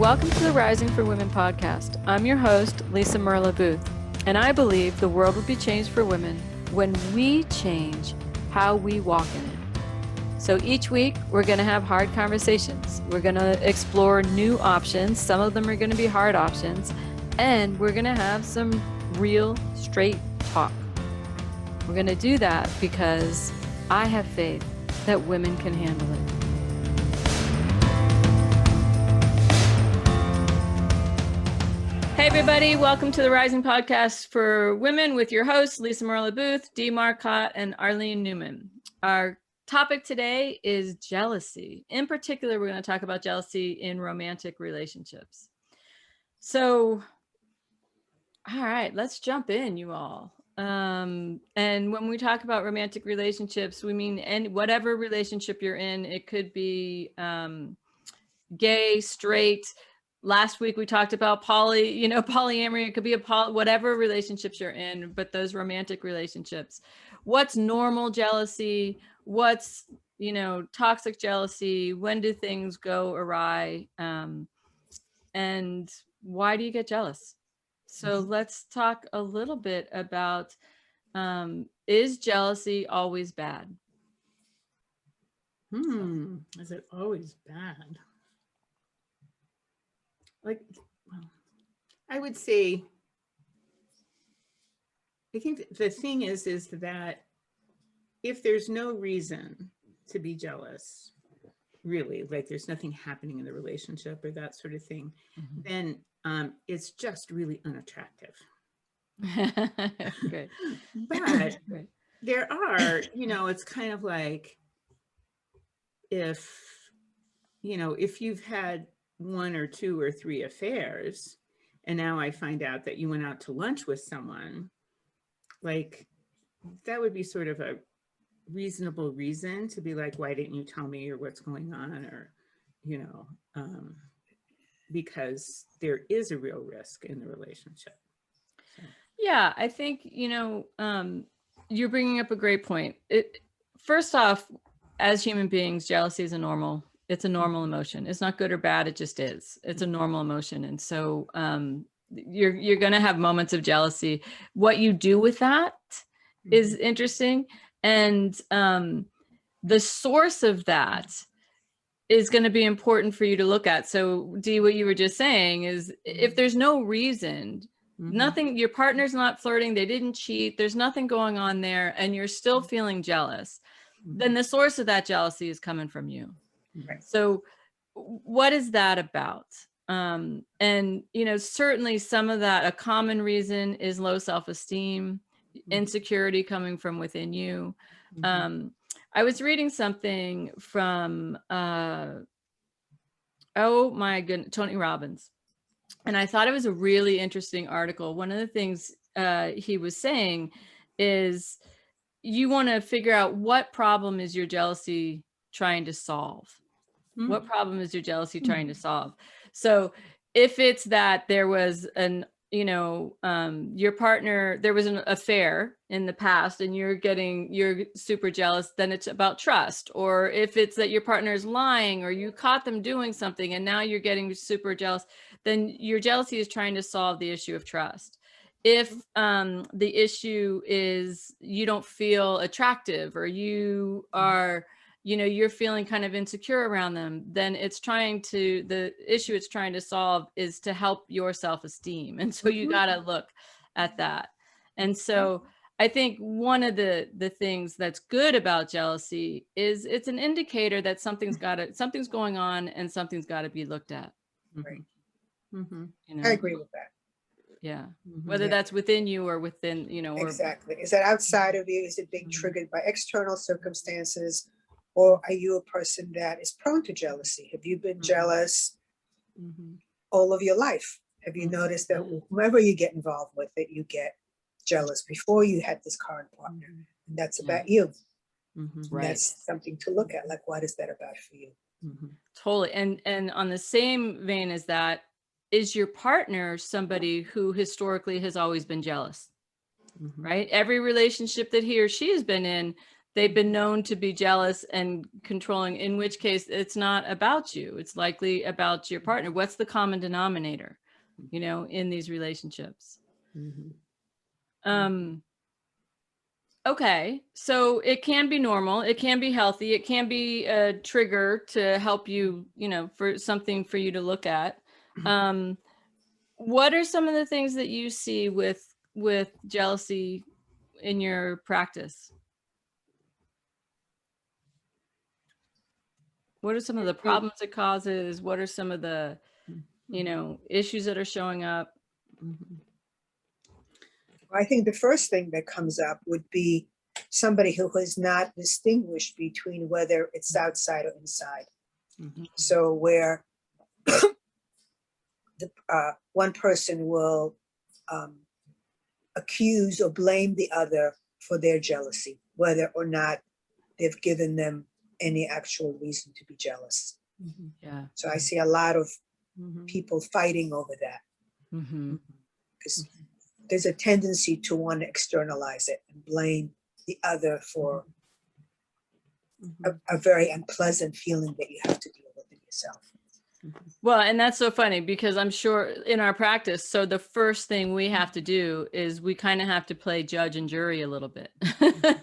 Welcome to the Rising for Women podcast. I'm your host, Lisa Merlo-Booth, and I believe the world will be changed for women when we change how we walk in it. So each week, we're going to have hard conversations. We're going to explore new options. Some of them are going to be hard options, and we're going to have some real, straight talk. We're going to do that because I have faith that women can handle it. Hey everybody, welcome to the Rising Podcast for Women with your hosts, Lisa Merlo-Booth, Dee Marcotte, and Arlene Newman. Our topic today is jealousy. In particular, we're going to talk about jealousy in romantic relationships. So, all right, let's jump in, you all. And when we talk about romantic relationships, we mean whatever relationship you're in. It could be gay, straight. Last week we talked about polyamory. It could be whatever relationships you're in, but those romantic relationships. What's normal jealousy? What's, toxic jealousy? When do things go awry? And why do you get jealous? So let's talk a little bit about, is jealousy always bad? Is it always bad? I would say, I think the thing is that if there's no reason to be jealous, really, like there's nothing happening in the relationship or that sort of thing, then it's just really unattractive. Great. But there are, it's kind of like if you've had one or two or three affairs, and now I find out that you went out to lunch with someone, like that would be sort of a reasonable reason to be like, why didn't you tell me, or what's going on, or because there is a real risk in the relationship. So. Yeah, I think you're bringing up a great point. First off, as human beings, jealousy is it's a normal emotion. It's not good or bad. It just is. It's a normal emotion. And so you're going to have moments of jealousy. What you do with that is interesting. And the source of that is going to be important for you to look at. So Dee, what you were just saying is if there's no reason, nothing, your partner's not flirting, they didn't cheat, there's nothing going on there, and you're still feeling jealous, then the source of that jealousy is coming from you. Right. So what is that about? And, certainly some of that, a common reason is low self-esteem, insecurity coming from within you. I was reading something from, oh my goodness, Tony Robbins. And I thought it was a really interesting article. One of the things he was saying is you want to figure out what problem is your jealousy trying to solve. What problem is your jealousy trying to solve? So if it's that there was your partner, there was an affair in the past and you're super jealous, then it's about trust. Or if it's that your partner is lying or you caught them doing something and now you're getting super jealous, then your jealousy is trying to solve the issue of trust. If the issue is you don't feel attractive or you are you're feeling kind of insecure around them, then the issue it's trying to solve is to help your self-esteem. And so you got to look at that. And so I think one of the things that's good about jealousy is it's an indicator that something's going on and something's got to be looked at. Right. I agree with that. Yeah. Whether that's within you or within, Exactly. Is that outside of you? Is it being triggered by external circumstances? Or are you a person that is prone to jealousy? Have you been jealous all of your life? Have you noticed that whoever you get involved with, that you get jealous before you had this current partner? And that's about you. Right. That's something to look at. Like, what is that about for you? Totally. And on the same vein as that, is your partner somebody who historically has always been jealous? Right? Every relationship that he or she has been in, they've been known to be jealous and controlling, in which case it's not about you. It's likely about your partner. What's the common denominator, you know, in these relationships? Okay, so it can be normal, it can be healthy, it can be a trigger to help you, you know, for something for you to look at. What are some of the things that you see with jealousy in your practice? What are some of the problems it causes? What are some of the, you know, issues that are showing up? I think the first thing that comes up would be somebody who has not distinguished between whether it's outside or inside. So where the one person will accuse or blame the other for their jealousy, whether or not they've given them any actual reason to be jealous. Yeah. So I see a lot of people fighting over that, because there's a tendency to want to externalize it and blame the other for a very unpleasant feeling that you have to deal with it yourself. Well, and that's so funny because I'm sure in our practice, so the first thing we have to do is we kind of have to play judge and jury a little bit.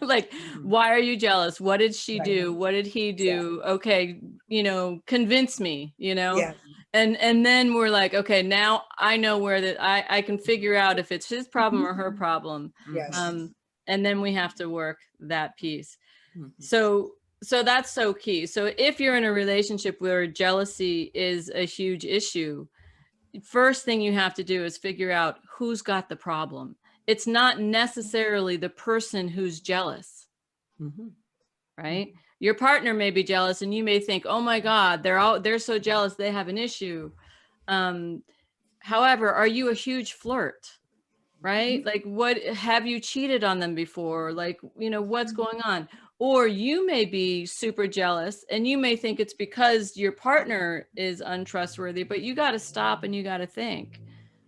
Like, why are you jealous? What did she do? What did he do? Okay, you know, convince me, you know? Yeah. And then we're like, okay, now I know where that I can figure out if it's his problem or her problem. Yes. And then we have to work that piece. So that's so key. So if you're in a relationship where jealousy is a huge issue, first thing you have to do is figure out who's got the problem. It's not necessarily the person who's jealous, right? Your partner may be jealous and you may think, oh my God, they're so jealous, they have an issue. However, are you a huge flirt? Right? Like, what have you cheated on them before? Like, you know, what's going on? Or you may be super jealous and you may think it's because your partner is untrustworthy, but you got to stop and you got to think,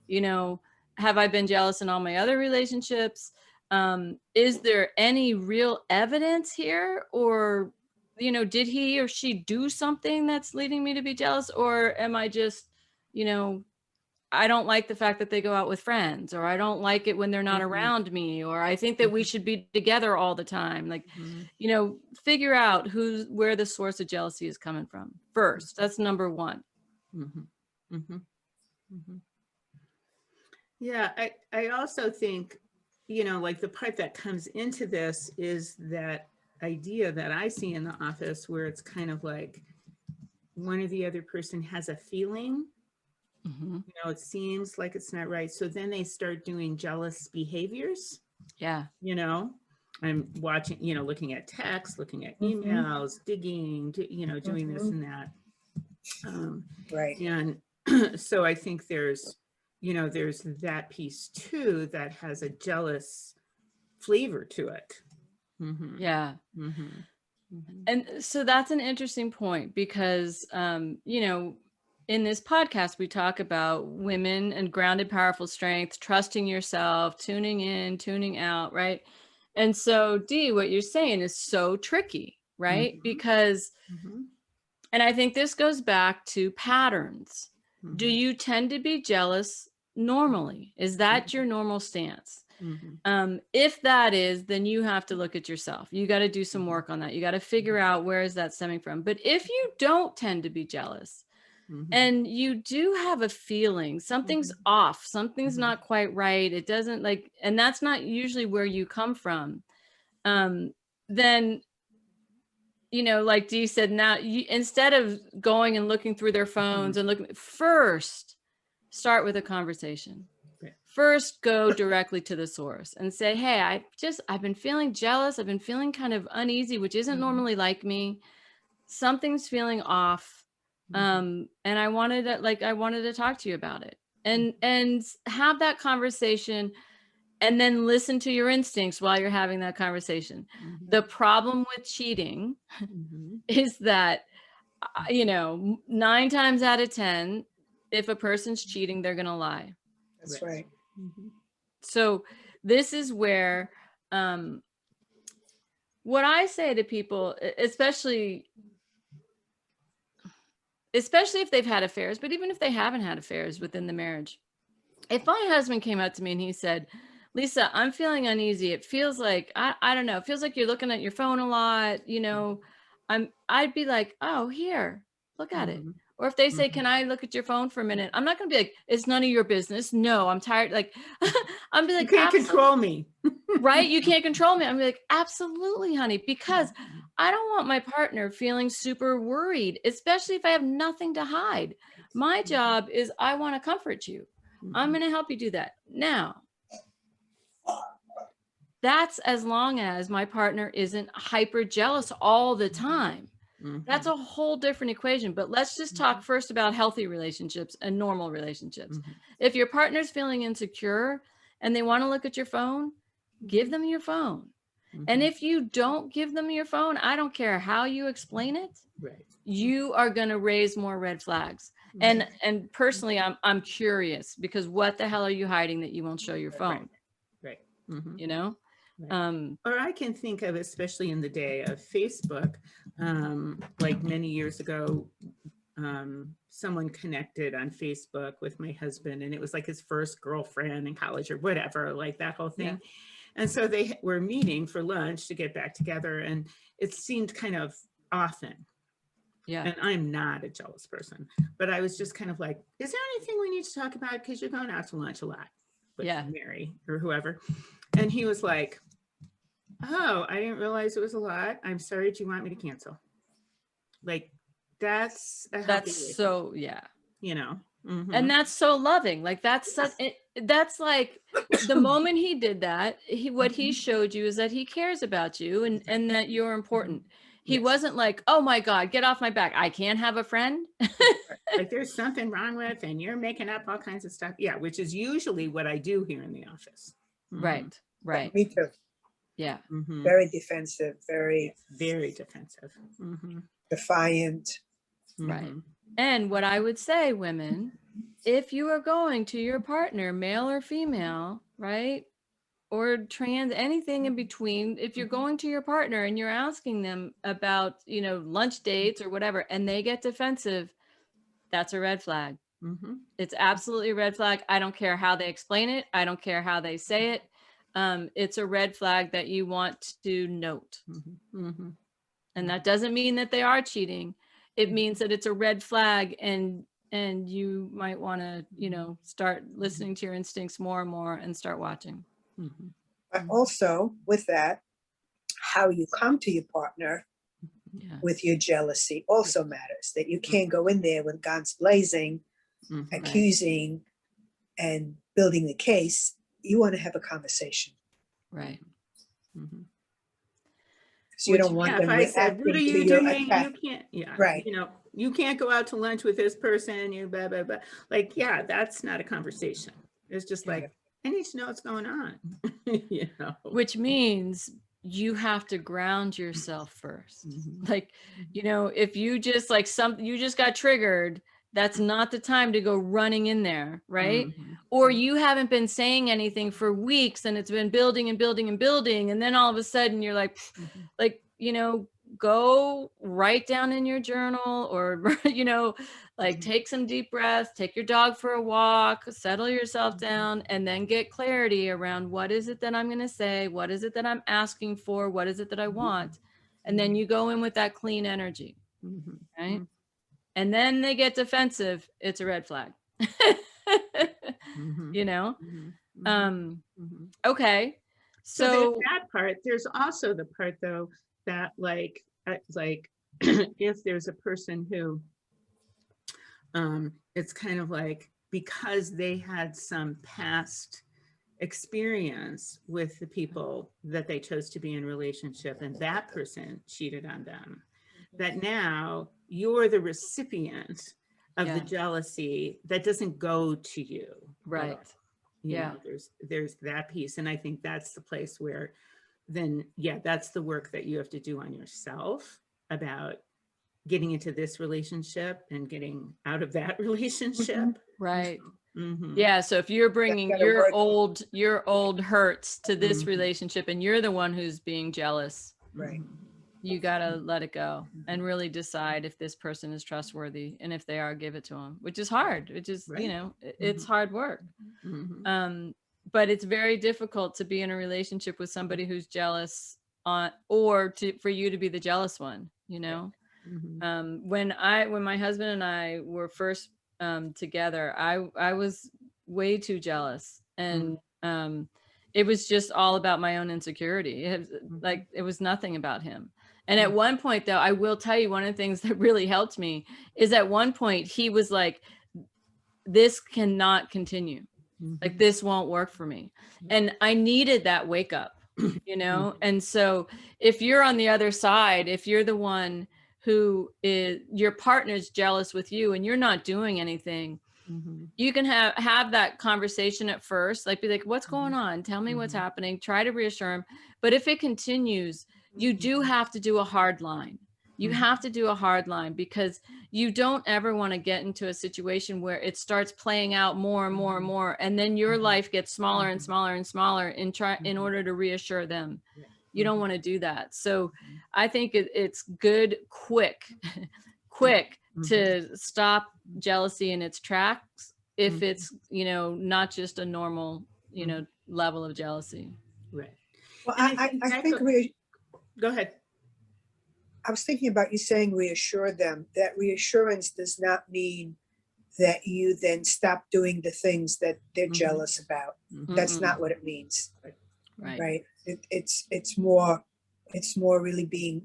you know, have I been jealous in all my other relationships? Is there any real evidence here? Or, you know, did he or she do something that's leading me to be jealous? Or am I just, you know, I don't like the fact that they go out with friends, or I don't like it when they're not around me, or I think that we should be together all the time. Like, you know, figure out where the source of jealousy is coming from first. That's number one. Yeah, I also think, you know, like the part that comes into this is that idea that I see in the office where it's kind of like one or the other person has a feeling. You know, it seems like it's not right. So then they start doing jealous behaviors. Yeah. You know, I'm watching, you know, looking at text, looking at emails, digging, you know, doing this and that. Right. And so I think there's, you know, there's that piece too that has a jealous flavor to it. Yeah. And so that's an interesting point because, you know, in this podcast, we talk about women and grounded, powerful strength, trusting yourself, tuning in, tuning out, right? And so, Dee, what you're saying is so tricky, right? Because, and I think this goes back to patterns. Do you tend to be jealous normally? Is that your normal stance? If that is, then you have to look at yourself. You got to do some work on that. You got to figure out where is that stemming from. But if you don't tend to be jealous and you do have a feeling something's off, something's not quite right, it doesn't like, and that's not usually where you come from, then, you know, like Dee said, now instead of going and looking through their phones and looking, first start with a conversation. First, go directly to the source and say, hey, I've been feeling jealous. I've been feeling kind of uneasy, which isn't normally like me. Something's feeling off. And I wanted to talk to you about it and have that conversation and then listen to your instincts while you're having that conversation. The problem with cheating is that, you know, 9 times out of 10, if a person's cheating, they're going to lie. That's right. So this is where what I say to people, especially if they've had affairs, but even if they haven't had affairs within the marriage, if my husband came up to me and he said, Lisa, I'm feeling uneasy. It feels like, I don't know, it feels like you're looking at your phone a lot, you know, I'd be like, oh, here, look at it. Or if they say, can I look at your phone for a minute? I'm not going to be like, it's none of your business. No, I'm tired. Like, I'm be like, you can't control me. Right? You can't control me. I'm like, absolutely, honey, because I don't want my partner feeling super worried, especially if I have nothing to hide. My job is I want to comfort you. I'm going to help you do that. Now, that's as long as my partner isn't hyper jealous all the time. That's a whole different equation. But let's just talk first about healthy relationships and normal relationships. If your partner's feeling insecure and they want to look at your phone, give them your phone. And if you don't give them your phone, I don't care how you explain it, you are going to raise more red flags. And personally, I'm curious, because what the hell are you hiding that you won't show your phone? Right. You know? Or I can think of, especially in the day of Facebook, like many years ago, someone connected on Facebook with my husband, and it was like his first girlfriend in college or whatever, like that whole thing. And so they were meeting for lunch to get back together, and it seemed kind of often. And I'm not a jealous person, but I was just kind of like, is there anything we need to talk about? Because you're going out to lunch a lot with Mary or whoever. And he was like, oh, I didn't realize it was a lot. I'm sorry. Do you want me to cancel? Like, that's so, you know. And that's so loving. Like, that's such, that's like the moment he did that, what he showed you is that he cares about you and that you're important. He wasn't like, oh my God, get off my back. I can't have a friend. Like, there's something wrong with, and you're making up all kinds of stuff. Yeah, which is usually what I do here in the office. Right. Me too. Yeah. Very defensive, very defensive. Defiant. Right. And what I would say, women, if you are going to your partner, male or female, right, or trans, anything in between, if you're going to your partner and you're asking them about, you know, lunch dates or whatever, and they get defensive, that's a red flag. It's absolutely a red flag. I don't care how they explain it. I don't care how they say it. It's a red flag that you want to note. And that doesn't mean that they are cheating. It means that it's a red flag, and you might want to, you know, start listening to your instincts more and more and start watching. But also with that, how you come to your partner with your jealousy also matters. That you can't go in there with guns blazing, accusing and building the case. You want to have a conversation. Right. So you don't want them if I said, what are you doing? You can't, right. You know, you can't go out to lunch with this person, you blah, blah, blah. Like, that's not a conversation. It's just like, I need to know what's going on. You know, which means you have to ground yourself first. Like, you know, if you just like you just got triggered, that's not the time to go running in there, right? Or you haven't been saying anything for weeks and it's been building and building and building, and then all of a sudden you're like, you know, go write down in your journal, or you know, like take some deep breaths, take your dog for a walk, settle yourself down, and then get clarity around what is it that I'm going to say, what is it that I'm asking for, what is it that I want, and then you go in with that clean energy, right? And then they get defensive, it's a red flag. You know? Okay. So there's that part. There's also the part though that like if there's a person who it's kind of like, because they had some past experience with the people that they chose to be in relationship, and that person cheated on them, that now you're the recipient of the jealousy that doesn't go to you. Right. You know, there's that piece. And I think that's the place where then, that's the work that you have to do on yourself about getting into this relationship and getting out of that relationship. Right. Yeah. So if you're bringing your old hurts to this relationship and you're the one who's being jealous, Right. You got to let it go and really decide if this person is trustworthy, and if they are, give it to them, which is hard, which is, Right. you know, it's hard work. Mhm. But it's very difficult to be in a relationship with somebody who's jealous or for you to be the jealous one, you know? Mhm. When my husband and I were first together, I was way too jealous, and it was just all about my own insecurity. It was nothing about him. And at one point, though, I will tell you, one of the things that really helped me is at one point he was like, this cannot continue. Like, this won't work for me. And I needed that wake up, you know? And so if you're on the other side, if you're the one who is, your partner's jealous with you and you're not doing anything, you can have that conversation at first, like, be like, what's going on? Tell me what's happening. Try to reassure him. But if it continues, you do have to do a hard line. You have to do a hard line, because you don't ever want to get into a situation where it starts playing out more and more and more. And then your life gets smaller and smaller and smaller in order to reassure them. You don't want to do that. So I think it's good, quick to stop jealousy in its tracks, if it's, you know, not just a normal, you know, level of jealousy. Right. Well, And I think go ahead. I was thinking about you saying reassure them. That reassurance does not mean that you then stop doing the things that they're jealous about. That's not what it means. Right. It's more really being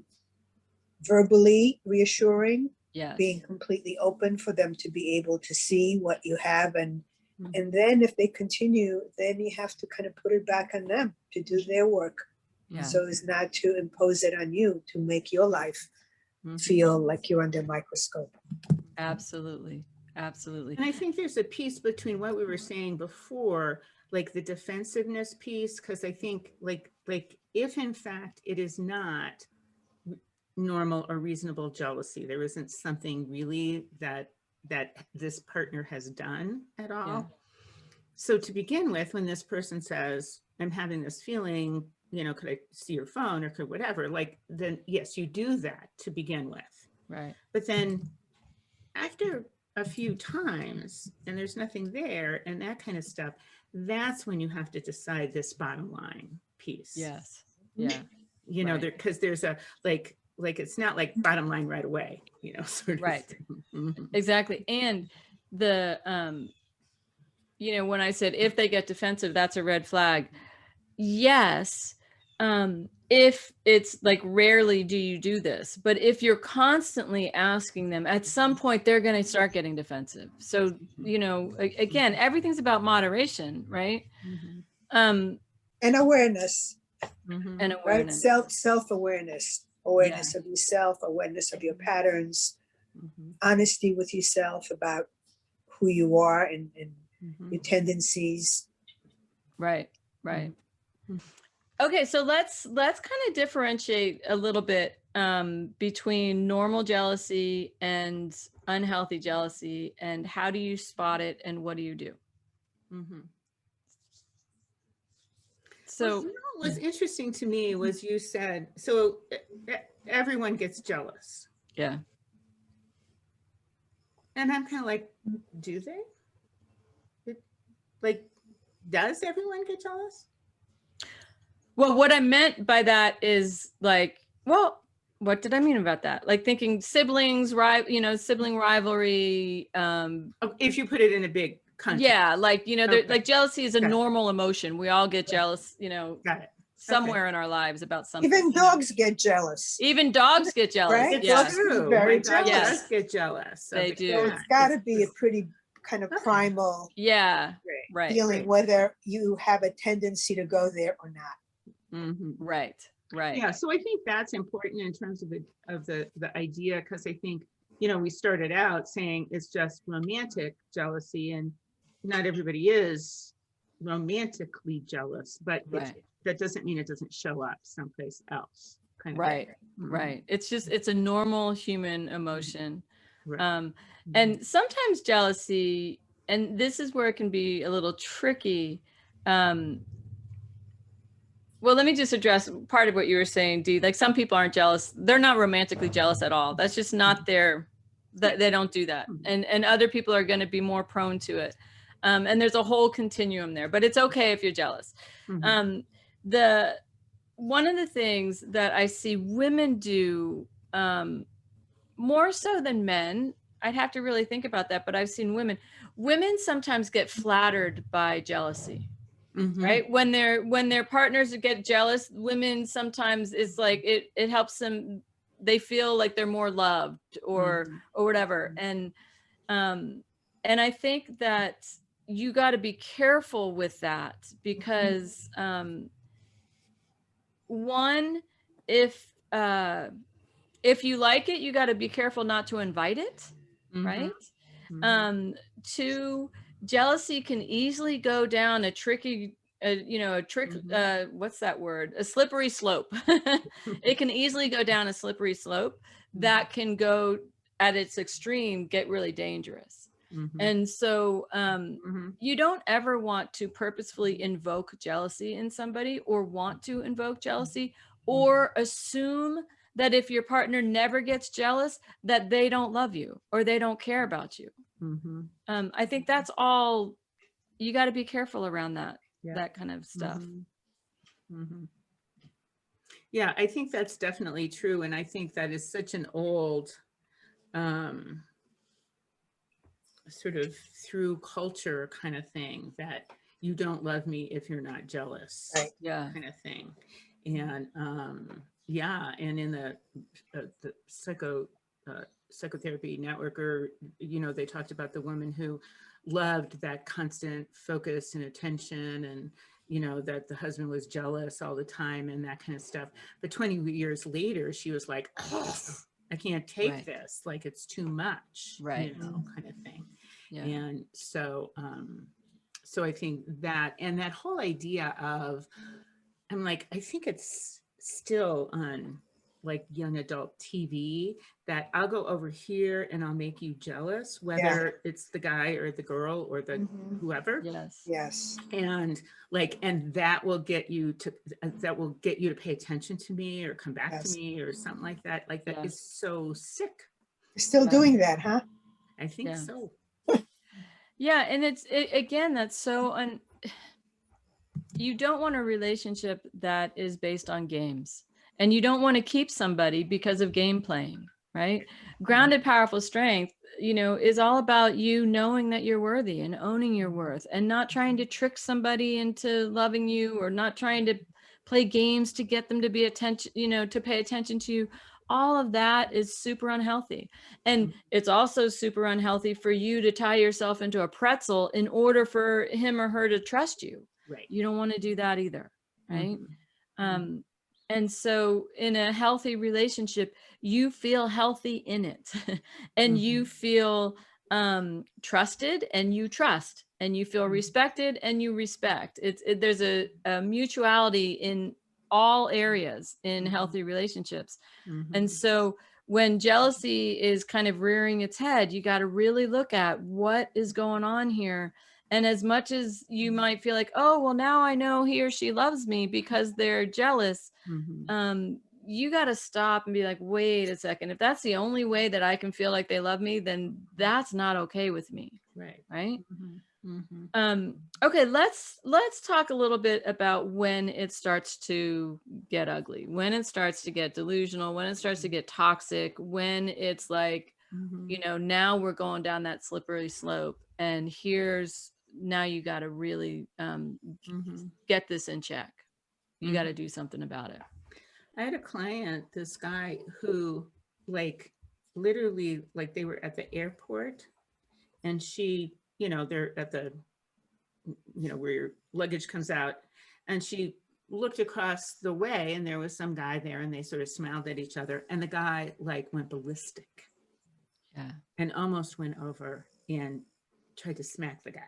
verbally reassuring, Yes. being completely open for them to be able to see what you have, and then if they continue, then you have to kind of put it back on them to do their work. Yeah. So as not to impose it on you, to make your life feel like you're under a microscope. Absolutely. Absolutely. And I think there's a piece between what we were saying before, like the defensiveness piece, because I think like if in fact it is not normal or reasonable jealousy, there isn't something really that this partner has done at all. Yeah. So to begin with, when this person says, I'm having this feeling, you know, could I see your phone, or could whatever, like, then yes, you do that to begin with. Right. But then after a few times and there's nothing there and that kind of stuff, that's when you have to decide this bottom line piece. Yes. Yeah. You know, because there's a like it's not like bottom line right away, you know, sort of Right. thing. Exactly. And the you know, when I said if they get defensive, that's a red flag. Yes. If it's like, rarely do you do this, but if you're constantly asking them, at some point they're going to start getting defensive. So, you know, again, everything's about moderation, right? And awareness. And awareness. Right? Self-awareness, awareness of yourself, awareness of your patterns, honesty with yourself about who you are and your tendencies. Right. Right. Okay, so let's kind of differentiate a little bit between normal jealousy and unhealthy jealousy, and how do you spot it, and what do you do? So, well, you know, what was interesting to me was you said, so everyone gets jealous. Yeah. And I'm kind of like, do they? Like, does everyone get jealous? Well, what I meant by that is like, well, what did I mean about that? Like thinking siblings, you know, sibling rivalry. If you put it in a big context. Yeah, like, you know, like jealousy is a normal emotion. We all get jealous, you know, somewhere in our lives about something. Even dogs get jealous. Even dogs get jealous. Right? Yeah. Dogs are very jealous. Dogs get jealous. They do. So it's got to be a pretty kind of primal feeling, whether you have a tendency to go there or not. Right. Yeah. So I think that's important in terms of the idea, because I think, you know, we started out saying it's just romantic jealousy, and not everybody is romantically jealous, but that doesn't mean it doesn't show up someplace else. Kind of right. Right. It's just, it's a normal human emotion. And sometimes jealousy, and this is where it can be a little tricky. Well, let me just address part of what you were saying, Dee. Like some people aren't jealous. They're not romantically jealous at all. That's just not their, that they don't do that. And other people are going to be more prone to it. And there's a whole continuum there, but it's okay if you're jealous. The one of the things that I see women do more so than men, I'd have to really think about that, but I've seen women sometimes get flattered by jealousy. Right, when their partners get jealous, women sometimes it's like it helps them, they feel like they're more loved or whatever. And I think that you got to be careful with that, because one, if you like it, you got to be careful not to invite it, right? Two, jealousy can easily go down a tricky, what's that word? A slippery slope. It can easily go down a slippery slope that can go at its extreme, get really dangerous. And so you don't ever want to purposefully invoke jealousy in somebody, or want to invoke jealousy, or assume that if your partner never gets jealous, that they don't love you or they don't care about you. I think that's all, you got to be careful around that, that kind of stuff. Yeah, I think that's definitely true. And I think that is such an old sort of through culture kind of thing, that you don't love me if you're not jealous, Yeah, kind of thing. And yeah, and in the psychotherapy network, or they talked about the woman who loved that constant focus and attention, and that the husband was jealous all the time and that kind of stuff. But 20 years later, she was like, oh, I can't take this, like it's too much, kind of thing. And so so I think that, and that whole idea of, I'm like, I think it's still on like young adult TV, that I'll go over here and I'll make you jealous, whether it's the guy or the girl or the whoever. Yes. And like, and that will get you to pay attention to me or come back to me or something like that. Like that is so sick. You're still doing that, huh? I think so. Yeah, and again, that's so you don't want a relationship that is based on games, and you don't want to keep somebody because of game playing, right? Grounded, powerful strength, is all about you knowing that you're worthy and owning your worth, and not trying to trick somebody into loving you, or not trying to play games to get them to be to pay attention to you. All of that is super unhealthy. And it's also super unhealthy for you to tie yourself into a pretzel in order for him or her to trust you. You don't want to do that either, right? And so in a healthy relationship, you feel healthy in it, and you feel trusted, and you trust, and you feel respected, and you respect. There's a mutuality in all areas in healthy relationships. And so when jealousy is kind of rearing its head, you got to really look at what is going on here. And as much as you might feel like, oh, well, now I know he or she loves me because they're jealous, you got to stop and be like, wait a second. If that's the only way that I can feel like they love me, then that's not okay with me. Right. Okay, let's talk a little bit about when it starts to get ugly, when it starts to get delusional, when it starts to get toxic, when it's like, now we're going down that slippery slope, and now you got to really get this in check. You got to do something about it. I had a client, this guy who literally they were at the airport, and she, they're at the, where your luggage comes out, and she looked across the way and there was some guy there, and they sort of smiled at each other, and the guy went ballistic and almost went over and tried to smack the guy.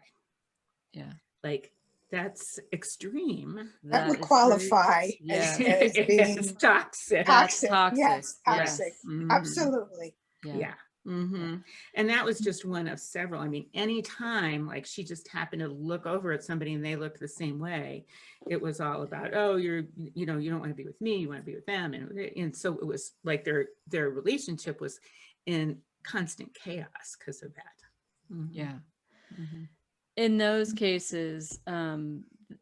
That's extreme. That would qualify as being toxic. Toxic. Toxic. Yes, toxic. Yes. Absolutely. Yeah. And that was just one of several. I mean, anytime like she just happened to look over at somebody and they looked the same way, it was all about, oh, you don't want to be with me, you want to be with them. And so it was like their relationship was in constant chaos because of that. Yeah. In those cases,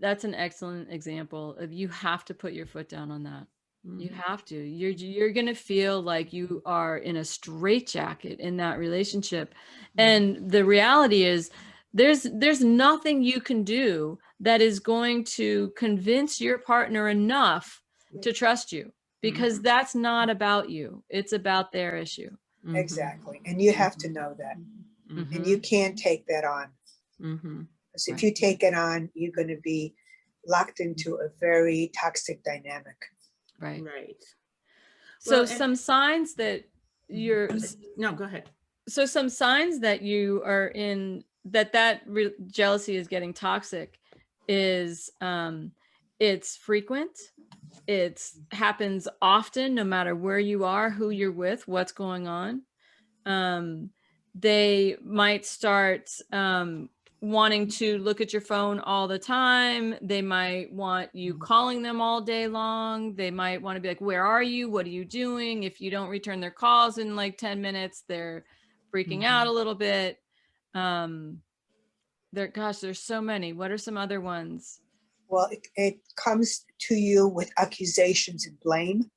that's an excellent example of, you have to put your foot down on that. You have to. You're going to feel like you are in a straitjacket in that relationship. And the reality is there's nothing you can do that is going to convince your partner enough to trust you, because that's not about you. It's about their issue. Exactly. And you have to know that. And you can't take that on. Because if you take it on, you're going to be locked into a very toxic dynamic. Right. Well, So some signs that you're no, go ahead. So some signs that you are in that jealousy is getting toxic is it's frequent. It happens often, no matter where you are, who you're with, what's going on. They might start wanting to look at your phone all the time. They might want you calling them all day long. They might want to be like, where are you? What are you doing? If you don't return their calls in like 10 minutes, they're freaking out a little bit. There's so many. What are some other ones? Well, it comes to you with accusations and blame.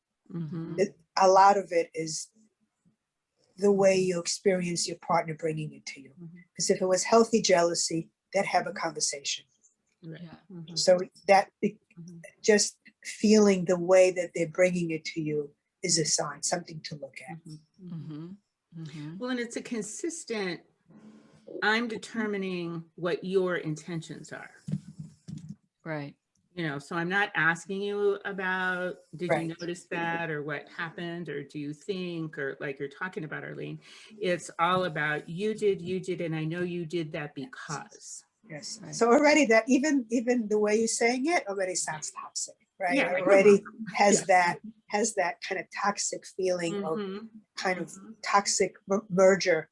A lot of it is the way you experience your partner bringing it to you. Because if it was healthy jealousy, they'd have a conversation. So that just feeling the way that they're bringing it to you is a sign, something to look at. Well, and it's a consistent, I'm determining what your intentions are. Right. So I'm not asking you about, did you notice that, or what happened, or do you think, or like you're talking about, Arlene, it's all about you did, and I know you did that because. Yes. So already that even the way you're saying it already sounds toxic, right? Yeah, It already has that kind of toxic feeling of kind of toxic merger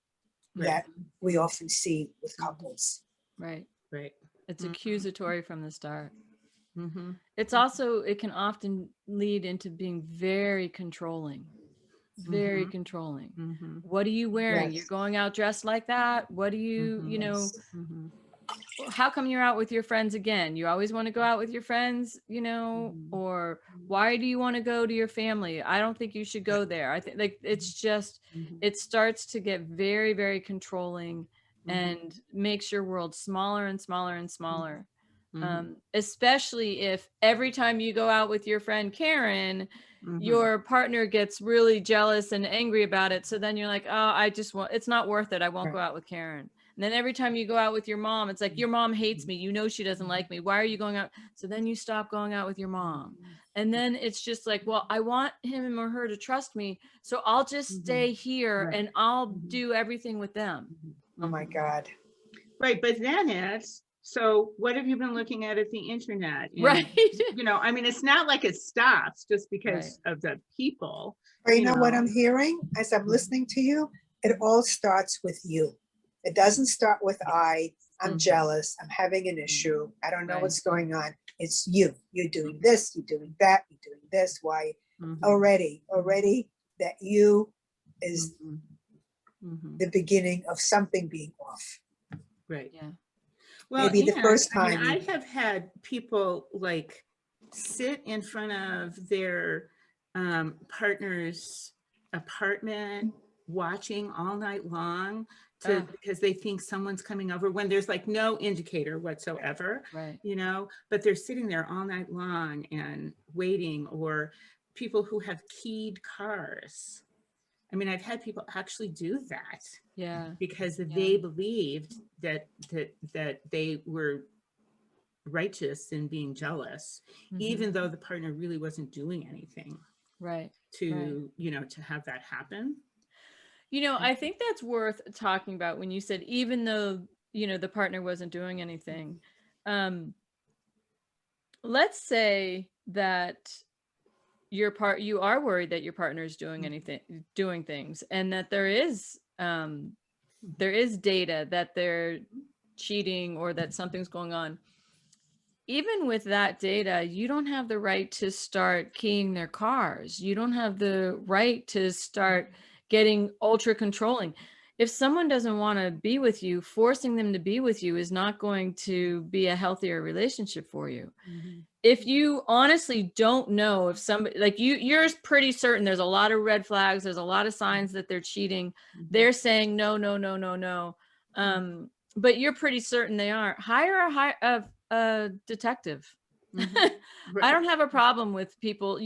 that we often see with couples. Right. It's accusatory from the start. It's also, it can often lead into being very controlling. What are you wearing? You're going out dressed like that? What do you, how come you're out with your friends again? You always want to go out with your friends, or why do you want to go to your family? I don't think you should go there. I think like it's just, it starts to get very, very controlling and makes your world smaller and smaller and smaller. Especially if every time you go out with your friend Karen, your partner gets really jealous and angry about it. So then you're like, oh, it's not worth it. I won't go out with Karen. And then every time you go out with your mom, it's like, your mom hates me. She doesn't like me. Why are you going out? So then you stop going out with your mom. And then it's just like, well, I want him or her to trust me. So I'll just stay here and I'll do everything with them. Oh my God. Right. But then so what have you been looking at the internet? And, right. I mean, it's not like it stops just because of the people. But you know what I'm hearing as I'm listening to you? It all starts with you. It doesn't start with I'm jealous. I'm having an issue. I don't know what's going on. It's you. You're doing this. You're doing that. You're doing this. Why? Already that you is the beginning of something being off. Right. Yeah. Well, maybe the first time. I have had people like sit in front of their partner's apartment watching all night long because they think someone's coming over when there's like no indicator whatsoever, but they're sitting there all night long and waiting. Or people who have keyed cars. I mean, I've had people actually do that. Yeah. Because they believed that they were righteous in being jealous, even though the partner really wasn't doing anything. To have that happen. I think that's worth talking about when you said, even though, the partner wasn't doing anything. Let's say that you are worried that your partner is doing things, and that there is there is data that they're cheating or that something's going on, even with that data, you don't have the right to start keying their cars. You don't have the right to start getting ultra controlling. If someone doesn't want to be with you, forcing them to be with you is not going to be a healthier relationship for you. If you honestly don't know if somebody, like you're pretty certain there's a lot of red flags, there's a lot of signs that they're cheating, they're saying no, no, no, no, no, but you're pretty certain they aren't, hire a detective. I don't have a problem with people,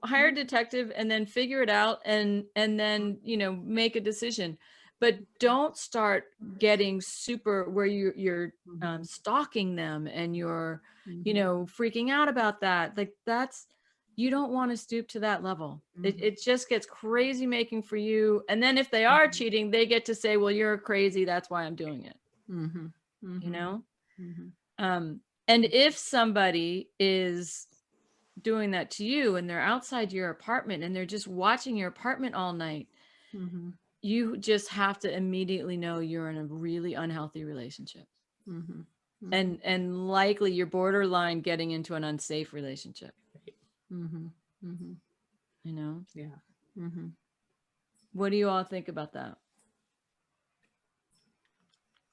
hire a detective and then figure it out and then, make a decision. But don't start getting super where you're stalking them and you're, freaking out about that. Like you don't want to stoop to that level. It just gets crazy making for you. And then if they are cheating, they get to say, well, you're crazy. That's why I'm doing it. And if somebody is doing that to you and they're outside your apartment and they're just watching your apartment all night, you just have to immediately know you're in a really unhealthy relationship. And likely you're borderline getting into an unsafe relationship. Yeah. What do you all think about that?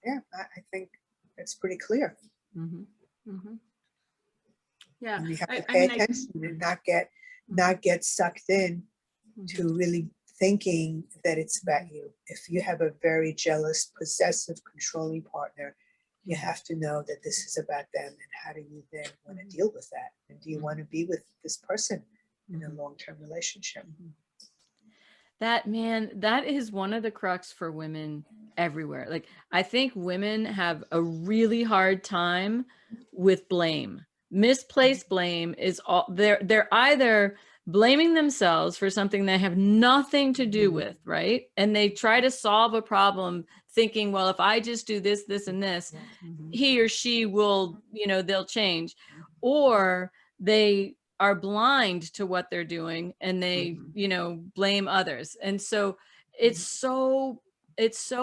Yeah, I think it's pretty clear. Yeah. You have to pay attention and not get sucked in to really thinking that it's about you. If you have a very jealous, possessive, controlling partner, you have to know that this is about them, and how do you then want to deal with that? And do you want to be with this person in a long-term relationship? That is one of the crux for women everywhere. Like, I think women have a really hard time with blame. Misplaced blame is all they're either blaming themselves for something they have nothing to do with, right? And they try to solve a problem thinking, well, if I just do this, this, and this, he or she will, they'll change. Or they are blind to what they're doing and they, blame others. And so it's so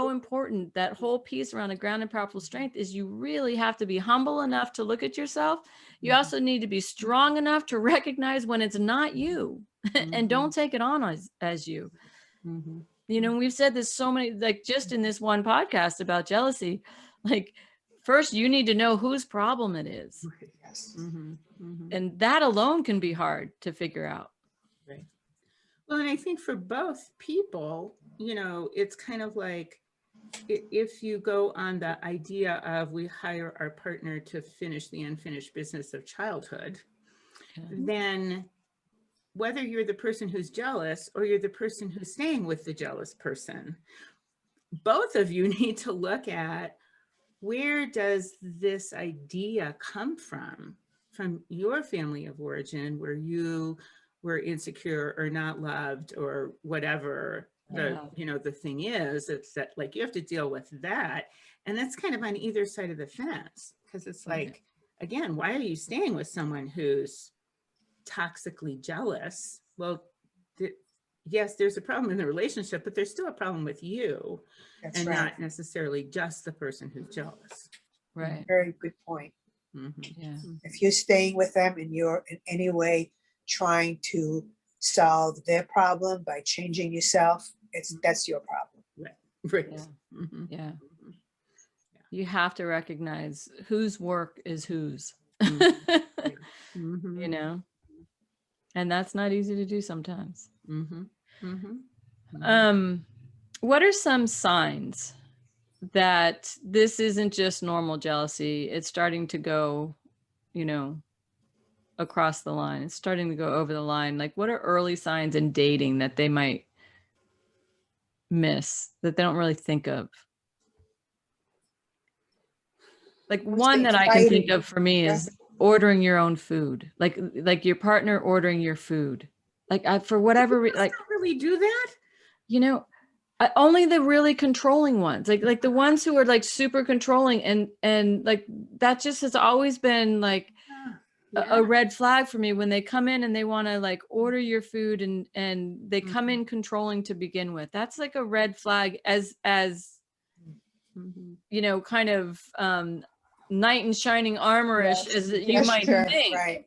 important. That whole piece around a grounded, powerful strength is you really have to be humble enough to look at yourself. You also need to be strong enough to recognize when it's not you and don't take it on as you. We've said this so many, like just in this one podcast about jealousy, like first you need to know whose problem it is. Yes. And that alone can be hard to figure out. Right. Well, and I think for both people, it's kind of like if you go on the idea of we hire our partner to finish the unfinished business of childhood, then whether you're the person who's jealous or you're the person who's staying with the jealous person, both of you need to look at, where does this idea come from your family of origin, where you were insecure or not loved or whatever the thing is. It's that, like, you have to deal with that. And that's kind of on either side of the fence, because it's like, again, why are you staying with someone who's toxically jealous? Well, yes, there's a problem in the relationship, but there's still a problem with you. That's and right. Not necessarily just the person who's jealous. Right. Very good point. Yeah. If you're staying with them and you're in any way trying to solve their problem by changing yourself, that's your problem. Right. Yeah. Yeah. You have to recognize whose work is whose. And that's not easy to do sometimes. What are some signs that this isn't just normal jealousy? It's starting to go, across the line. It's starting to go over the line. Like, what are early signs in dating that they might miss, that they don't really think of? Like, one that I can think of for me is ordering your own food. Like your partner ordering your food. Like, for whatever reason, like, don't really do that. Only the really controlling ones, like the ones who are like super controlling, and like that just has always been like, a red flag for me when they come in and they want to like order your food and they come in controlling to begin with. That's like a red flag as you know, kind of knight in shining armor-ish as you might think. Right.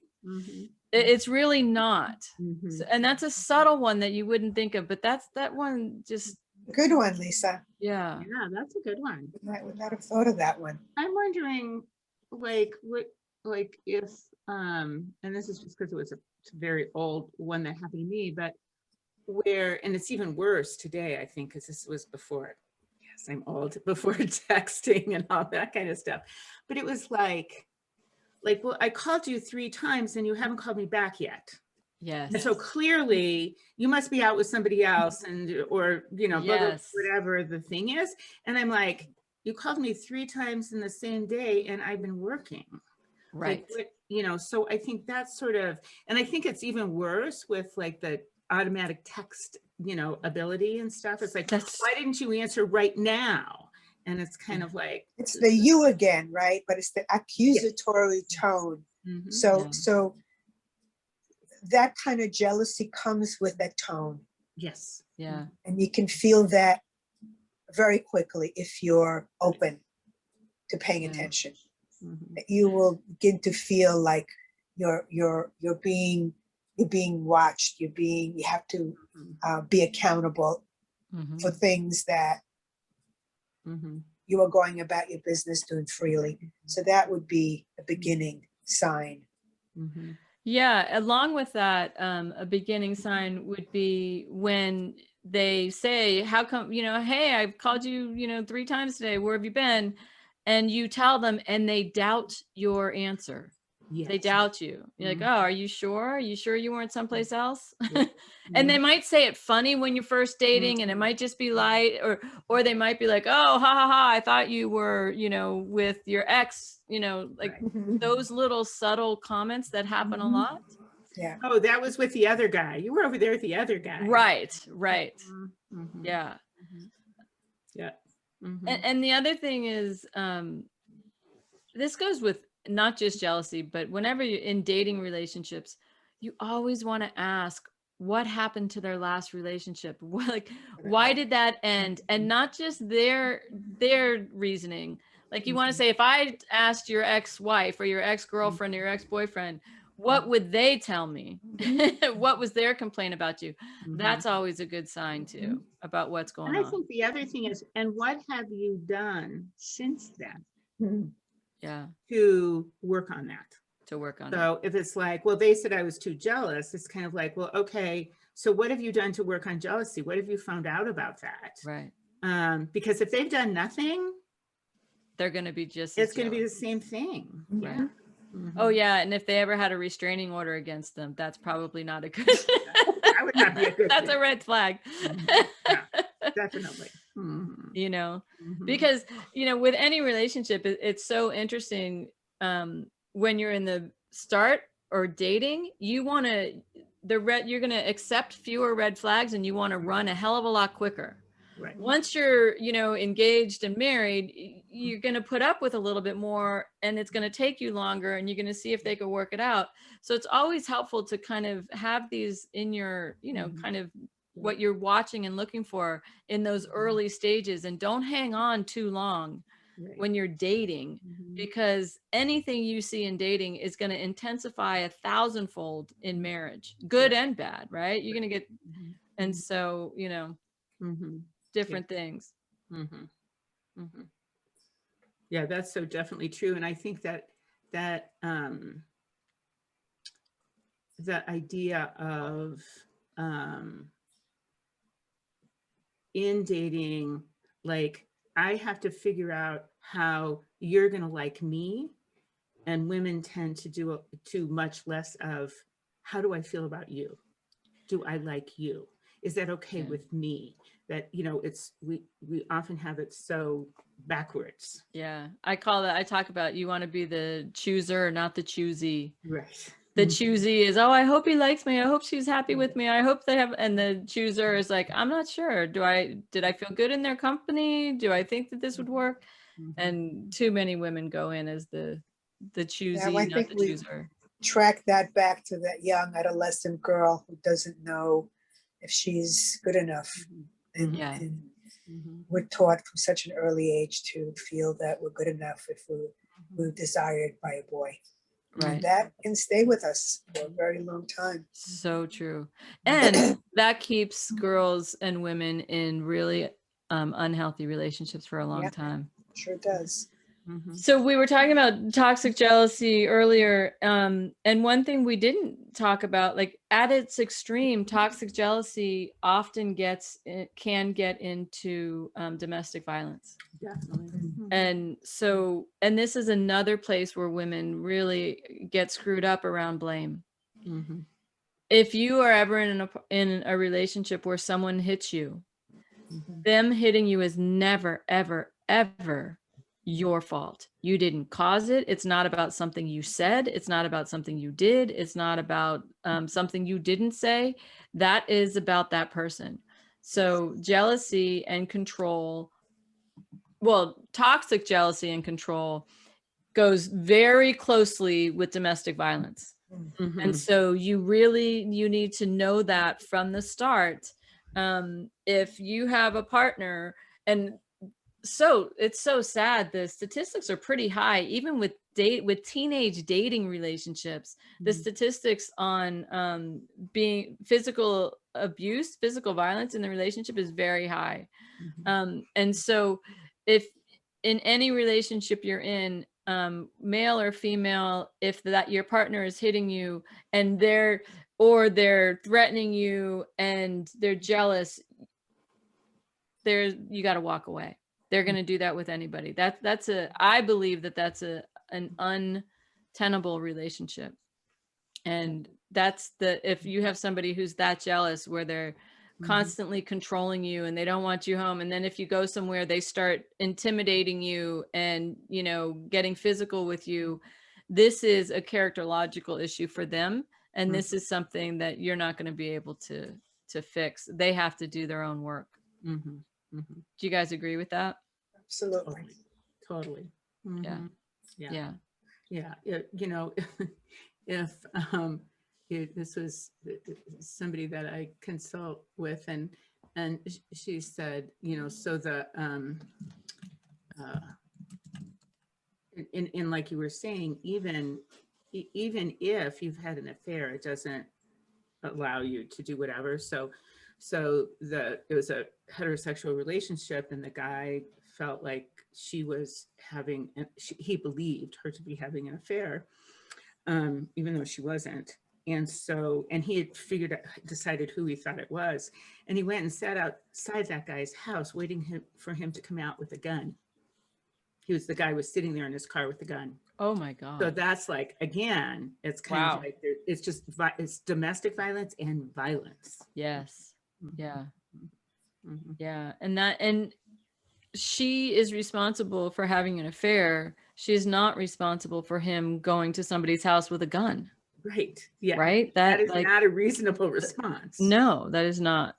It's really not. So, and that's a subtle one that you wouldn't think of, but that one just Good one, Lisa. yeah. Yeah, that's a good one. I would not have thought of that one. I'm wondering, like, what, like, if, and this is just because it was a very old one that happened to me, but where, and it's even worse today, I think, because this was before, yes, I'm old, before texting and all that kind of stuff. But it was like, well, I called you 3 times and you haven't called me back yet. Yes. And so clearly you must be out with somebody else and, or, you know, whatever the thing is. And I'm like, you called me 3 times in the same day and I've been working. Right. Like, you know, so I think that's sort of, and I think it's even worse with like the automatic text, you know, ability and stuff. It's like, why didn't you answer right now? And it's kind of like, it's the you again, right? But it's the accusatory tone. So that kind of jealousy comes with that tone. Yes. Yeah. And you can feel that very quickly if you're open to paying attention. You will begin to feel like you're being watched. You have to be accountable for things that you are going about your business doing freely. So that would be a beginning sign. Yeah, along with that, a beginning sign would be when they say, how come, you know, hey, I've called you, you know, 3 times today, where have you been? And you tell them and they doubt your answer. Yes. They doubt you. You're like, oh, are you sure? Are you sure you weren't someplace else? And they might say it funny when you're first dating and it might just be light, or they might be like, oh, ha ha ha, I thought you were, you know, with your ex, you know, like those little subtle comments that happen a lot. Yeah. Oh, that was with the other guy. You were over there with the other guy. Right. Yeah. Yeah. And the other thing is, this goes with not just jealousy, but whenever you're in dating relationships, you always want to ask what happened to their last relationship. Like, why did that end? And not just their reasoning. Like you want to say, if I asked your ex-wife or your ex-girlfriend or your ex-boyfriend, what would they tell me? What was their complaint about you? That's always a good sign too, about what's going on. And I think the other thing is, and what have you done since then? Yeah. To work on that. So if it's like, well, they said I was too jealous, it's kind of like, well, okay, so what have you done to work on jealousy? What have you found out about that? Right. Because if they've done nothing, they're going to be just, it's going to be the same thing. Right. Oh yeah. And if they ever had a restraining order against them, that's probably not a good, that would not be a good that's a red flag. Yeah, definitely. You know, because, you know, with any relationship, it's so interesting. When you're in the start or dating, you want to, you're going to accept fewer red flags and you want to run a hell of a lot quicker. Right. Once you're, you know, engaged and married, you're going to put up with a little bit more and it's going to take you longer and you're going to see if they can work it out. So it's always helpful to kind of have these in your, you know, kind of what you're watching and looking for in those early stages, and don't hang on too long when you're dating, because anything you see in dating is going to intensify 1,000-fold in marriage, good and bad, right? You're going to get, and so, you know, different things. Yeah, that's so definitely true. And I think that the idea of in dating, like, I have to figure out how you're going to like me, and women tend to do too much less of, how do I feel about you? Do I like you? Is that okay with me? That, you know, it's, we often have it so backwards. Yeah. I talk about, you want to be the chooser, not the choosy. Right. The choosy is, oh, I hope he likes me. I hope she's happy with me. I hope they have, and the chooser is like, I'm not sure. Did I feel good in their company? Do I think that this would work? And too many women go in as the choosy, not the chooser. track that back to that young adolescent girl who doesn't know if she's good enough. And, Yeah. and we're taught from such an early age to feel that we're good enough if we're desired by a boy. Right. And that can stay with us for a very long time. So true. And that keeps girls and women in really unhealthy relationships for a long Yeah. time. Sure does. So we were talking about toxic jealousy earlier. And one thing we didn't talk about, like at its extreme, toxic jealousy often can get into domestic violence. Definitely. And so, and this is another place where women really get screwed up around blame. If you are ever in a relationship where someone hits you, them hitting you is never, ever, ever your fault. You didn't cause it. It's not about something you said. It's not about something you did. It's not about something you didn't say. That is about that person. So jealousy and control, well, toxic jealousy and control goes very closely with domestic violence. And so you need to know that from the start. If you have a partner, and so it's so sad, the statistics are pretty high, even with teenage dating relationships. The statistics on being physical abuse, physical violence in the relationship is very high. And so if in any relationship you're in, male or female, if that your partner is hitting you and they're threatening you and they're jealous, you got to walk away. They're going to do that with anybody. I believe that's an untenable relationship. And if you have somebody who's that jealous where they're constantly controlling you and they don't want you home, and then if you go somewhere they start intimidating you and getting physical with you, this is a characterological issue for them, and this is something that you're not going to be able to fix. They have to do their own work. Do you guys agree with that? Absolutely. Totally. Yeah. If this was somebody that I consult with, and she said, so the in like you were saying, even if you've had an affair, it doesn't allow you to do whatever. So it was a heterosexual relationship, and the guy felt like he believed her to be having an affair, even though she wasn't. And he had decided who he thought it was. And he went and sat outside that guy's house waiting for him to come out with a gun. The guy was sitting there in his car with a gun. Oh my God. So that's like, again, it's kind of like, it's domestic violence and violence. Yes. Yeah. Yeah. And she is responsible for having an affair. She's not responsible for him going to somebody's house with a gun. Right. Yeah. Right. That is not a reasonable response. No, that is not.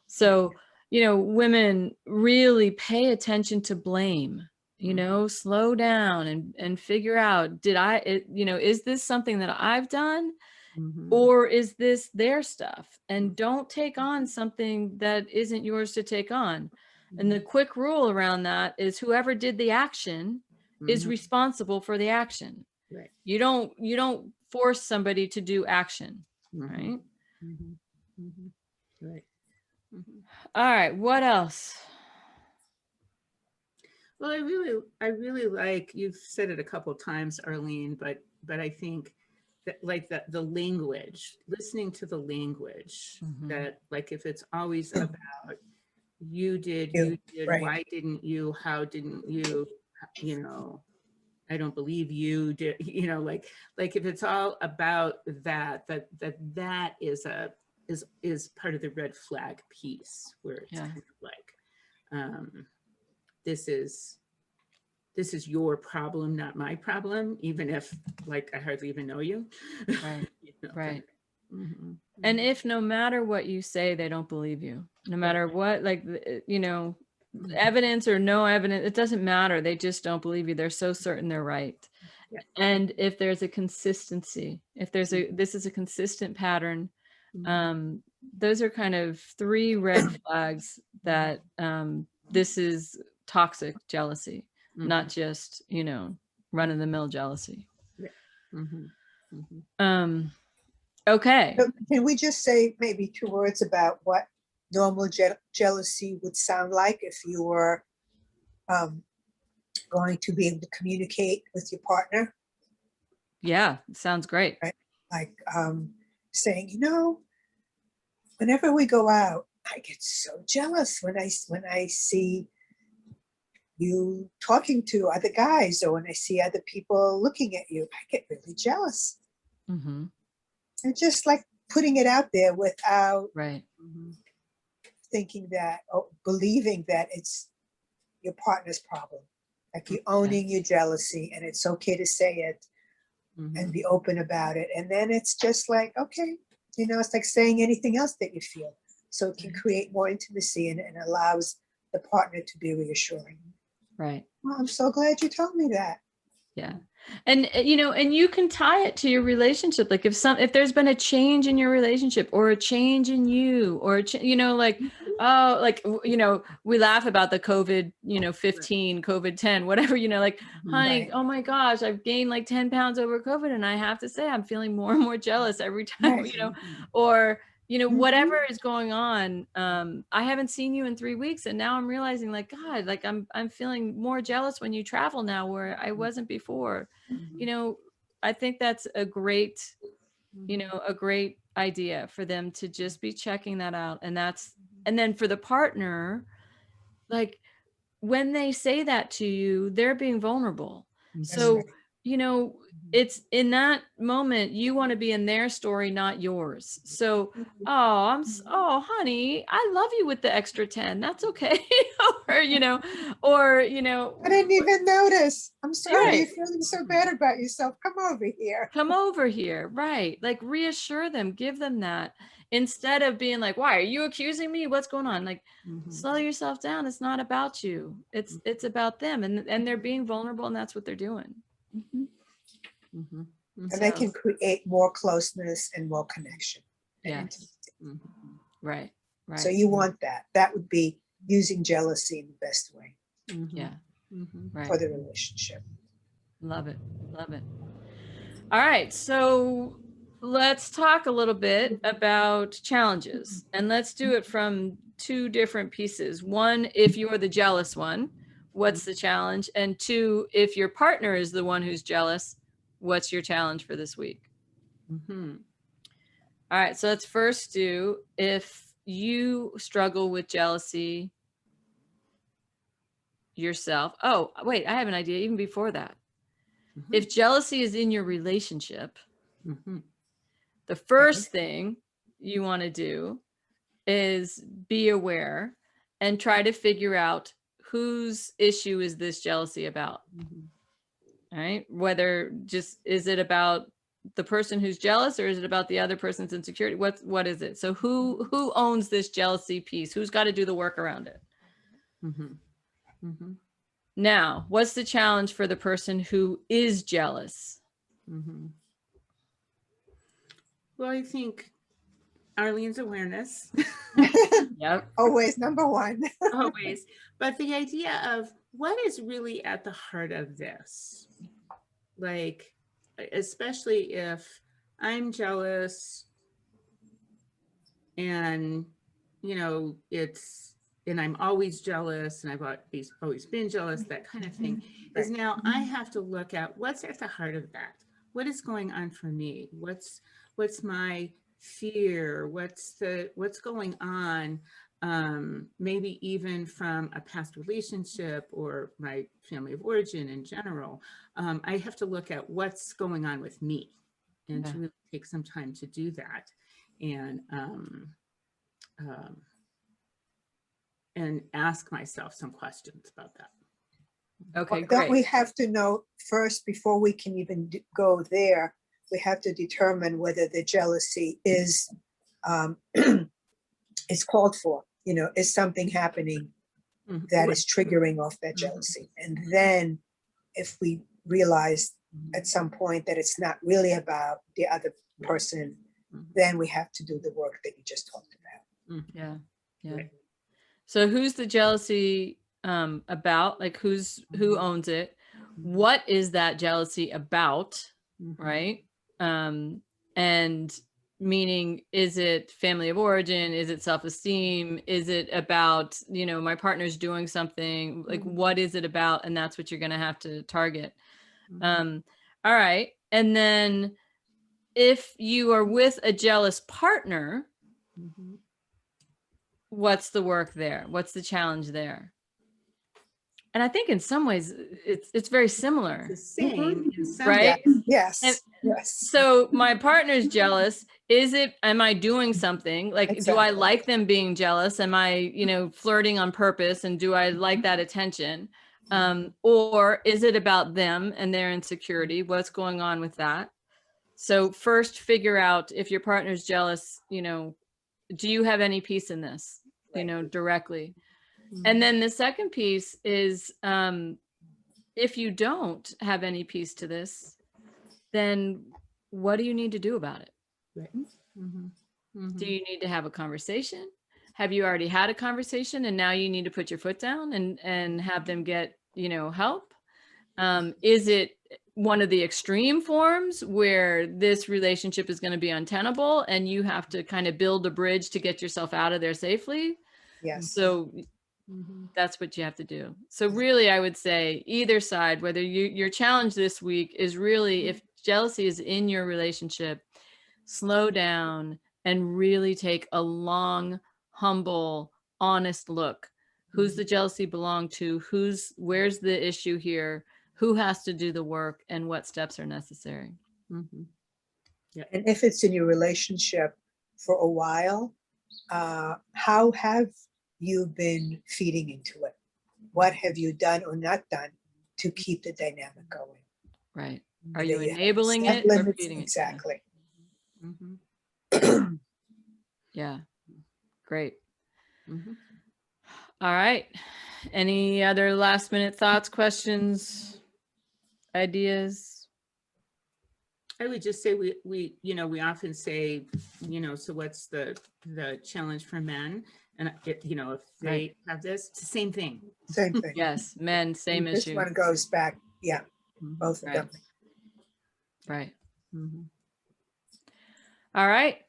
So, women really pay attention to blame, slow down and figure out, is this something that I've done? Or is this their stuff? And don't take on something that isn't yours to take on. And the quick rule around that is whoever did the action is responsible for the action. Right. You don't force somebody to do action, right? Right. All right. What else? Well, I really like, you've said it a couple of times, Arlene, but I think that like the language, listening to the language, that like if it's always about you did, right. Why didn't you, how didn't you, I don't believe you did, like if it's all about that is part of the red flag piece, where it's kind of like, this is your problem, not my problem, even if like I hardly even know you. Right. Right. And if no matter what you say, they don't believe you, no matter what, like, evidence or no evidence, it doesn't matter. They just don't believe you. They're so certain they're right. And if there's a consistency, if there's this is a consistent pattern, those are kind of 3 red flags that this is toxic jealousy, not just, run-of-the-mill jealousy. Okay. So can we just say maybe 2 words about what normal jealousy would sound like if you were going to be able to communicate with your partner? Yeah, sounds great. Right? Like saying, whenever we go out, I get so jealous when I see you talking to other guys, or when I see other people looking at you, I get really jealous. And just like putting it out there without thinking that, or believing that it's your partner's problem. Like you're owning your jealousy, and it's okay to say it and be open about it. And then it's just like, okay, it's like saying anything else that you feel. So it can create more intimacy and allows the partner to be reassuring. Right. Well, I'm so glad you told me that. Yeah. And, and you can tie it to your relationship. Like if there's been a change in your relationship, or a change in you, or, we laugh about the COVID, 15, COVID 10, whatever, honey, oh my gosh, I've gained like 10 pounds over COVID. And I have to say, I'm feeling more and more jealous every time, or, whatever is going on. I haven't seen you in 3 weeks, and now I'm realizing, like, God, like I'm feeling more jealous when you travel now, where I wasn't before. I think that's a great, a great idea for them to just be checking that out. And then for the partner, like when they say that to you, they're being vulnerable. So, it's in that moment, you want to be in their story, not yours. So, oh, honey, I love you with the extra 10. That's okay. or, I didn't even notice. I'm sorry. You're feeling so bad about yourself. Come over here. Come over here. Right. Like reassure them, give them that, instead of being like, why are you accusing me? What's going on? Like, slow yourself down. It's not about you. It's about them. And they're being vulnerable, and that's what they're doing. And they can create more closeness and more connection. Right. So you want that. That would be using jealousy in the best way. For the relationship. Love it. All right. So let's talk a little bit about challenges, and let's do it from 2 different pieces. 1, if you're the jealous one, what's the challenge? And 2, if your partner is the one who's jealous, what's your challenge for this week? All right. So let's first do, if you struggle with jealousy yourself. Oh, wait, I have an idea even before that. If jealousy is in your relationship, the first thing you want to do is be aware and try to figure out whose issue is this jealousy about. All right. Whether is it about the person who's jealous, or is it about the other person's insecurity? What is it? So who owns this jealousy piece? Who's got to do the work around it? Now, what's the challenge for the person who is jealous? Well, I think Arlene's awareness. Yep. Always number 1. Always. But the idea of what is really at the heart of this, like, especially if I'm jealous and, and I'm always jealous, and I've always been jealous, that kind of thing, is now I have to look at what's at the heart of that. What is going on for me? What's my fear? What's going on? Maybe even from a past relationship or my family of origin in general. I have to look at what's going on with me, and to really take some time to do that, and ask myself some questions about that. Okay, Don't great. we have to know first, before we can even go there, we have to determine whether the jealousy is is called for, is something happening that is triggering off that jealousy. And then if we realize at some point that it's not really about the other person, then we have to do the work that you just talked about. Yeah. Right. So who's the jealousy about? Like who owns it? What is that jealousy about? Right. And meaning, is it family of origin? Is it self-esteem? Is it about, my partner's doing something? Like, what is it about? And that's what you're going to have to target. All right. And then if you are with a jealous partner, what's the work there? What's the challenge there? And I think in some ways it's very similar. It's the same, in some right? ways. Yes. So my partner's jealous. Am I doing something? Like, do I Exactly. like them being jealous? Am I, flirting on purpose? And do I like that attention? Or is it about them and their insecurity? What's going on with that? So first figure out, if your partner's jealous, do you have any piece in this, directly? And then the second piece is, if you don't have any piece to this, then what do you need to do about it? Do you need to have a conversation? Have you already had a conversation and now you need to put your foot down and have them get, help? Is it one of the extreme forms where this relationship is going to be untenable and you have to kind of build a bridge to get yourself out of there safely? Yes. So that's what you have to do. So really, I would say either side, whether your challenge this week is really, if jealousy is in your relationship, slow down and really take a long, humble, honest look. Who's the jealousy belong to? Where's the issue here? Who has to do the work, and what steps are necessary? Yeah. And if it's in your relationship for a while, how have you been feeding into it? What have you done or not done to keep the dynamic going? Right. Are you enabling it or feeding it? Exactly. Yeah. Great. All right. Any other last minute thoughts, questions, ideas? I would just say we often say, so what's the challenge for men? And if they have this, it's the same thing. Same thing. Yes, men, same this issue. This one goes back, both of them. Right. All right.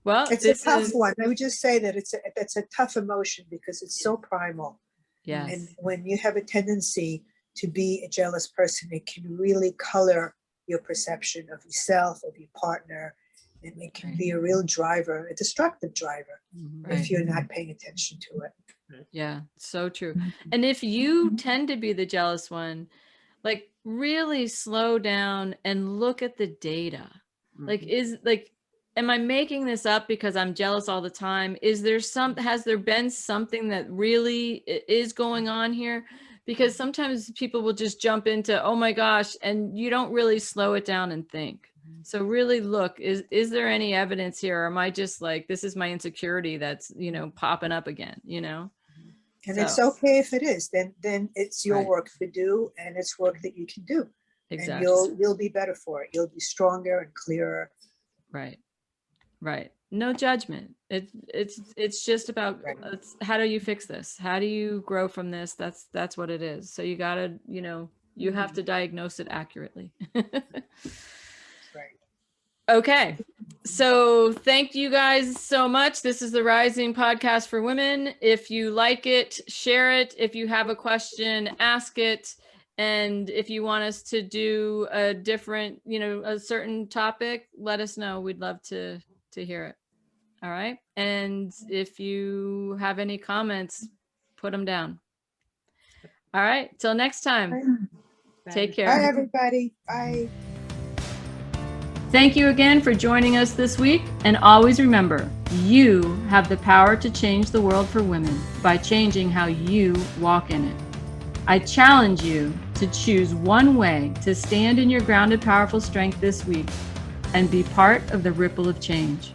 Well, it's a tough one. I would just say that it's a tough emotion because it's so primal. Yes. And when you have a tendency to be a jealous person, it can really color your perception of yourself, of your partner, and it can be a real driver, a destructive driver, if you're not paying attention to it. Yeah, so true. And if you tend to be the jealous one, like, really slow down and look at the data. Am I making this up because I'm jealous all the time? Has there been something that really is going on here? Because sometimes people will just jump into, oh my gosh, and you don't really slow it down and think. So really look, is there any evidence here? Or am I just like, this is my insecurity that's, popping up again, And it's okay if it is, then it's your work to do, and it's work that you can do. Exactly. And you'll be better for it. You'll be stronger and clearer. Right. No judgment. It's just about how do you fix this? How do you grow from this? That's what it is. So you gotta, you have to diagnose it accurately. Okay. So thank you guys so much. This is the Rising Podcast for Women. If you like it, share it. If you have a question, ask it. And if you want us to do a different, a certain topic, let us know. We'd love to hear it. All right. And if you have any comments, put them down. All right. Till next time. Bye. Take care. Bye, everybody. Bye. Thank you again for joining us this week. And always remember, you have the power to change the world for women by changing how you walk in it. I challenge you to choose one way to stand in your grounded, powerful strength this week and be part of the ripple of change.